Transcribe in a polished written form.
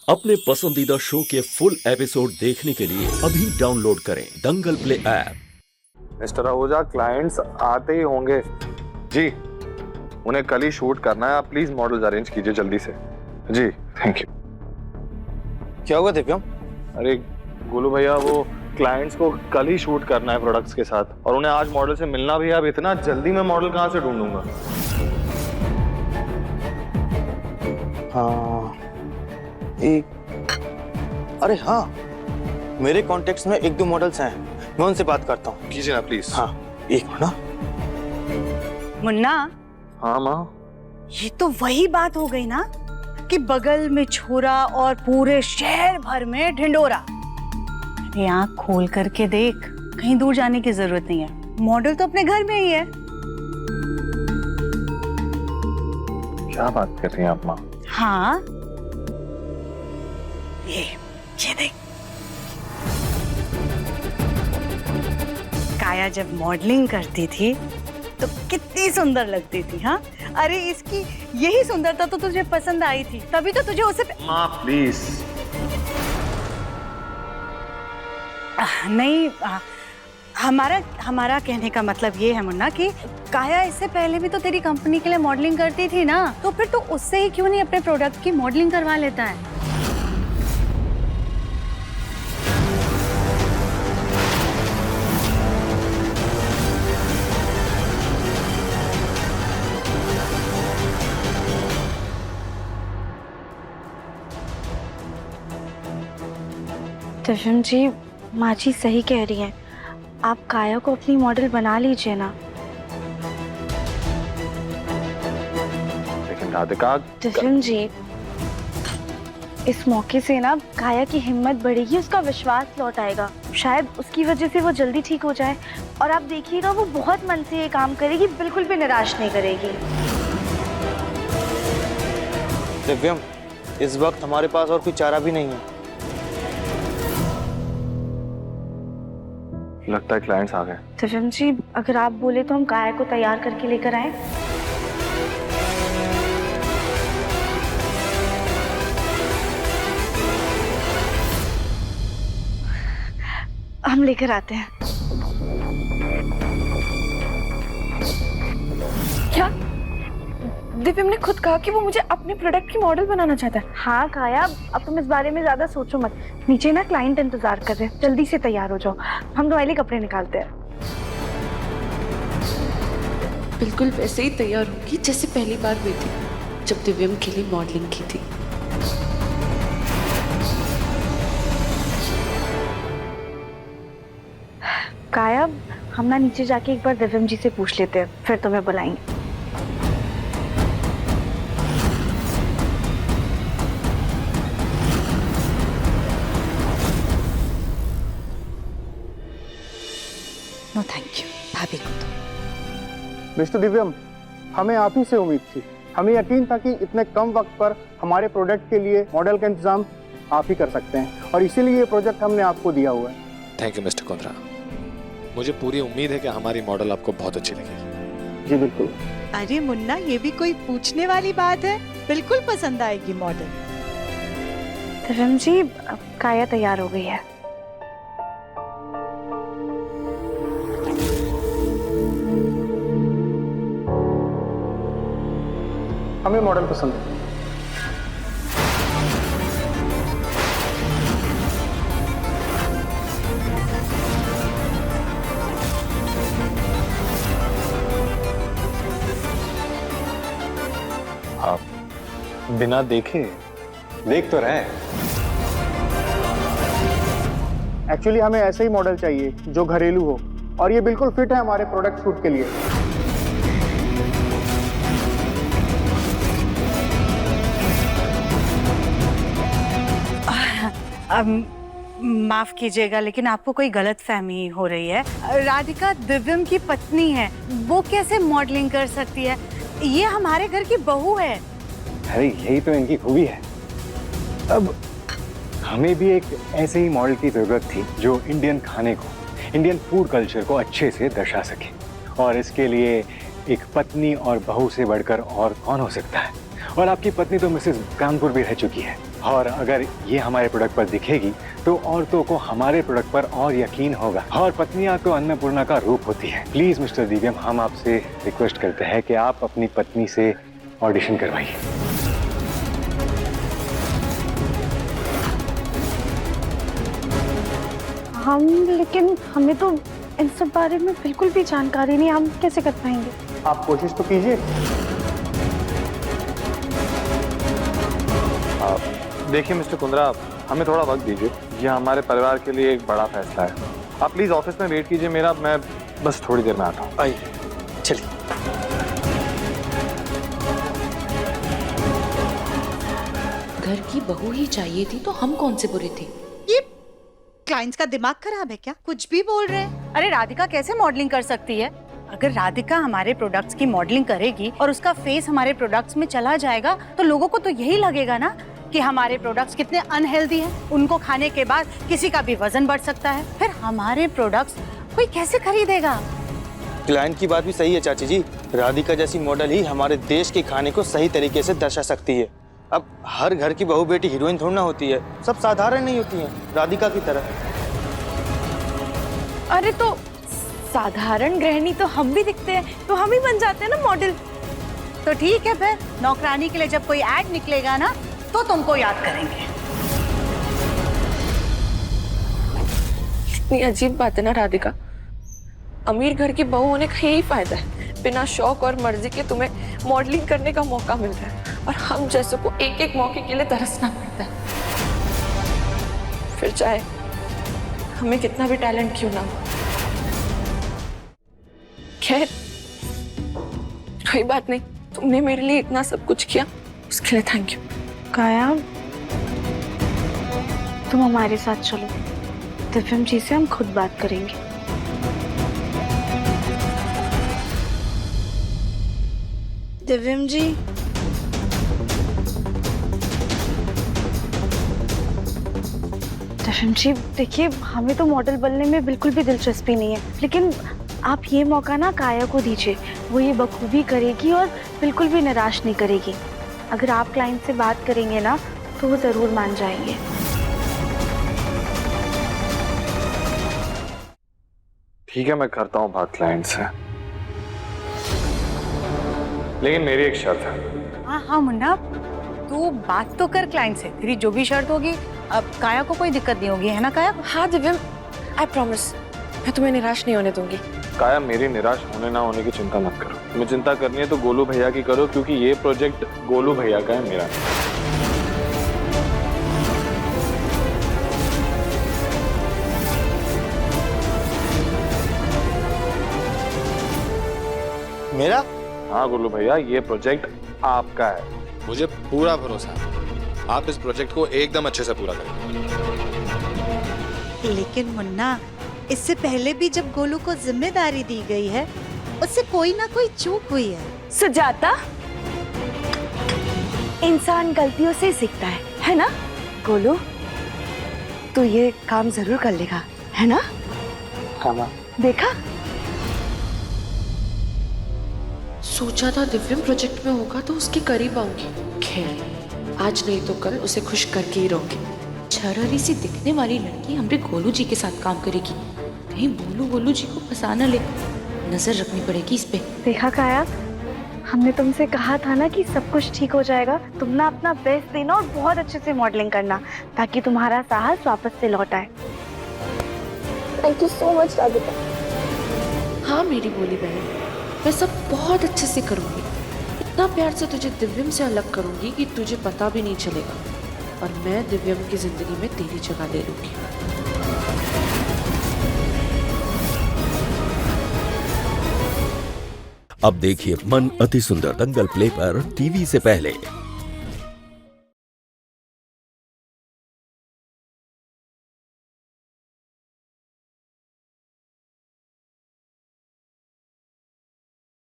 अपने पसंदीदा शो के फुल एपिसोड देखने के लिए अभी डाउनलोड करें Dangal play app. Mister Ahuja, clients आते ही होंगे जी। उन्हें कल ही शूट करना है, आप प्लीज मॉडल्स अरेंज कीजिए जल्दी से जी। Thank you. क्या होगा दिव्यम? अरे गोलू भैया, वो क्लाइंट्स को कल ही शूट करना है प्रोडक्ट्स के साथ, और उन्हें आज मॉडल से मिलना भी है। अब इतना जल्दी मैं मॉडल कहाँ से ढूंढूंगा? हाँ अरे हाँ, मेरे कॉन्टेक्ट्स में एक दो मॉडल्स हैं, मैं उनसे बात करता हूँ। कीजिए ना प्लीज। हाँ एक मिनट ना। मुन्ना, हाँ माँ। ये तो वही बात हो गई ना कि बगल में छोरा और पूरे शहर भर में ढिंडोरा। अरे आँख खोल करके देख, कहीं दूर जाने की जरूरत नहीं है, मॉडल तो अपने घर में ही है। क्या बात कर रही हैं आप माँ? हाँ, ये देख, काया जब मॉडलिंग करती थी तो कितनी सुंदर लगती थी। हाँ, अरे इसकी यही सुंदरता तो तुझे पसंद आई थी, तभी तो तुझे उसे माँ प्लीज। नहीं, हमारा कहने का मतलब ये है मुन्ना कि काया इससे पहले भी तो तेरी कंपनी के लिए मॉडलिंग करती थी ना, तो फिर तो उससे ही क्यों नहीं अपने प्रोडक्ट की मॉडलिंग करवा लेता है? दिव्यम जी, माँ जी सही कह रही हैं, आप काया को अपनी मॉडल बना लीजिए ना। लेकिन राधिका। दिव्यम जी, इस मौके से ना काया की हिम्मत बढ़ेगी, उसका विश्वास लौट आएगा, शायद उसकी वजह से वो जल्दी ठीक हो जाए, और आप देखिएगा वो बहुत मन से ये काम करेगी, बिल्कुल भी निराश नहीं करेगी। दिव्यम, इस वक्त हमारे पास और कोई चारा भी नहीं है। लगता है क्लाइंट्स आ गए। दिव्यम जी, अगर आप बोले तो हम काया को तैयार करके लेकर आए। हम लेकर आते हैं। क्या दिव्यम ने खुद कहा कि वो मुझे अपने प्रोडक्ट की मॉडल बनाना चाहता है? हाँ काया, अब तुम इस बारे में ज्यादा सोचो मत, नीचे ना क्लाइंट इंतजार कर रहे हैं, जल्दी से तैयार हो जाओ, हम तुम्हारे लिए कपड़े निकालते हैं। बिल्कुल वैसे ही तैयार होगी जैसे पहली बार हुई थी जब दिव्यम के लिए मॉडलिंग की थी। काया, हम ना नीचे जाके एक बार दिव्यम जी से पूछ लेते हैं, फिर तुम्हें बुलाएंगे। नो थैंक यू, भाभी को तो। मिस्टर दिव्यम, हमें आप ही से उम्मीद थी, हमें यकीन था कि इतने कम वक्त पर हमारे प्रोडक्ट के लिए मॉडल का इंतजाम आप ही कर सकते हैं, और इसीलिए ये प्रोजेक्ट हमने आपको दिया हुआ है। थैंक यू मिस्टर कुंद्रा, मुझे पूरी उम्मीद है कि हमारी मॉडल आपको बहुत अच्छी लगेगी। जी बिल्कुल। अरे मुन्ना, ये भी कोई पूछने वाली बात है, बिल्कुल पसंद आएगी मॉडल। दिव्यम जी, अब काया तैयार हो गई है। हमें मॉडल पसंद है। आप बिना देखे देख तो रहे। एक्चुअली हमें ऐसे ही मॉडल चाहिए जो घरेलू हो, और ये बिल्कुल फिट है हमारे प्रोडक्ट शूट के लिए। माफ कीजिएगा, लेकिन आपको कोई गलत फहमी हो रही है। राधिका दिव्यम की पत्नी है, वो कैसे मॉडलिंग कर सकती है? ये हमारे घर की बहू है। अरे यही तो इनकी खूबी है। अब हमें भी एक ऐसे ही मॉडल की जरूरत थी जो इंडियन खाने को, इंडियन फूड कल्चर को अच्छे से दर्शा सके, और इसके लिए एक पत्नी और बहू से बढ़कर और कौन हो सकता है। और आपकी पत्नी तो मिसेस कानपुर भी रह चुकी है, और अगर ये हमारे प्रोडक्ट पर दिखेगी तो औरतों को हमारे प्रोडक्ट पर और यकीन होगा। और पत्नियां तो अन्नपूर्णा का रूप होती है। प्लीज मिस्टर दिव्यम, हम आपसे रिक्वेस्ट करते हैं कि आप अपनी पत्नी से ऑडिशन करवाइए। लेकिन हमें तो इन सब बारे में बिल्कुल भी जानकारी नहीं, हम कैसे कर पाएंगे? आप कोशिश तो कीजिए। देखिए मिस्टर कुंद्रा, हमें थोड़ा वक्त दीजिए। ये हमारे परिवार के लिए एक बड़ा फैसला है। आप प्लीज ऑफिस में वेट कीजिए मेरा, मैं बस थोड़ी देर में आता हूँ। आइए, चलिए। घर की बहू ही चाहिए थी तो हम कौन से बुरे थे? ये क्लाइंट्स का दिमाग खराब है क्या? कुछ भी बोल रहे हैं। अरे राधिका कैसे मॉडलिंग कर सकती है? अगर राधिका हमारे प्रोडक्ट्स की मॉडलिंग करेगी और उसका फेस हमारे प्रोडक्ट्स में चला जाएगा तो लोगों को तो यही लगेगा ना कि हमारे प्रोडक्ट्स कितने अनहेल्दी हैं। उनको खाने के बाद किसी का भी वजन बढ़ सकता है। फिर हमारे प्रोडक्ट्स कोई कैसे खरीदेगा? क्लाइंट की बात भी सही है चाची जी। राधिका जैसी मॉडल ही हमारे देश के खाने को सही तरीके से दर्शा सकती है। अब हर घर की बहू बेटी हीरोइन थोड़ी ना होती है, सब साधारण नहीं होती हैं, राधिका की तरह। अरे तो साधारण गृहिणी तो हम भी दिखते हैं, तो हम ही बन जाते हैं ना मॉडल। तो ठीक है, फिर नौकरानी के लिए जब कोई ऐड निकलेगा ना तो तुमको याद करेंगे। इतनी अजीब बात है ना राधिका। अमीर घर की बहू होने का यही फायदा है, बिना शौक और मर्जी के तुम्हें मॉडलिंग करने का मौका मिल रहा है और हम जैसों को एक एक मौके के लिए तरसना पड़ता है। फिर चाहे हमें कितना भी टैलेंट क्यों ना हो। खैर कोई बात नहीं, तुमने मेरे लिए इतना सब कुछ किया, उसके लिए थैंक यू। काया, तुम हमारे साथ चलो, दिव्यम जी से हम खुद बात करेंगे। दिव्यम जी, दिव्यम जी देखिए, हमें तो मॉडल बनने में बिल्कुल भी दिलचस्पी नहीं है, लेकिन आप ये मौका ना काया को दीजिए। वो ये बखूबी करेगी और बिल्कुल भी निराश नहीं करेगी। अगर आप क्लाइंट से बात करेंगे ना तो वो जरूर मान जाएंगे। ठीक है, मैं करता हूँ बात क्लाइंट से, लेकिन मेरी एक शर्त है। हाँ मुन्ना, तू बात तो कर क्लाइंट से। तेरी जो भी शर्त होगी, अब काया को कोई दिक्कत नहीं होगी, है ना काया? हाँ दिव्यम, आई प्रॉमिस, मैं तुम्हें निराश नहीं होने दूंगी। काया, मेरी निराश होने ना होने की चिंता मत करो। तुम्हें चिंता करनी है तो गोलू भैया की करो, क्योंकि ये प्रोजेक्ट गोलू भैया का है, मेरा नहीं। मेरा? हाँ गोलू भैया, ये प्रोजेक्ट आपका है। मुझे पूरा भरोसा है आप इस प्रोजेक्ट को एकदम अच्छे से पूरा करेंगे। लेकिन मुन्ना, इससे पहले भी जब गोलू को जिम्मेदारी दी गई है, उससे कोई ना कोई चूक हुई है। सुजाता, इंसान गलतियों से सीखता है ना? गोलू, तू ये काम जरूर कर लेगा, है ना? हाँ, देखा, सोचा था दिव्यम प्रोजेक्ट में होगा तो उसके करीब आऊंगी। खैर, आज नहीं तो कल उसे खुश करके ही रहूंगी। छरहरी सी दिखने वाली लड़की हमरे गोलू जी के साथ काम करेगी, कहीं गोलू जी को फंसा न ले। नजर रखनी पड़ेगी इस पे। देखा काया, हमने तुमसे कहा था ना कि सब कुछ ठीक हो जाएगा। तुम ना अपना बेस्ट देना और बहुत अच्छे से मॉडलिंग करना, ताकि तुम्हारा साहस वापस से लौट आए। Thank you so much Radhika. हाँ मेरी बोली बहन, मैं सब बहुत अच्छे से करूँगी। इतना प्यार से तुझे दिव्यम से अलग करूँगी कि तुझे पता भी नहीं चलेगा, और मैं दिव्यम की जिंदगी में तेरी जगह ले लूँगी। अब देखिए मन अति सुंदर दंगल प्ले पर टीवी से पहले।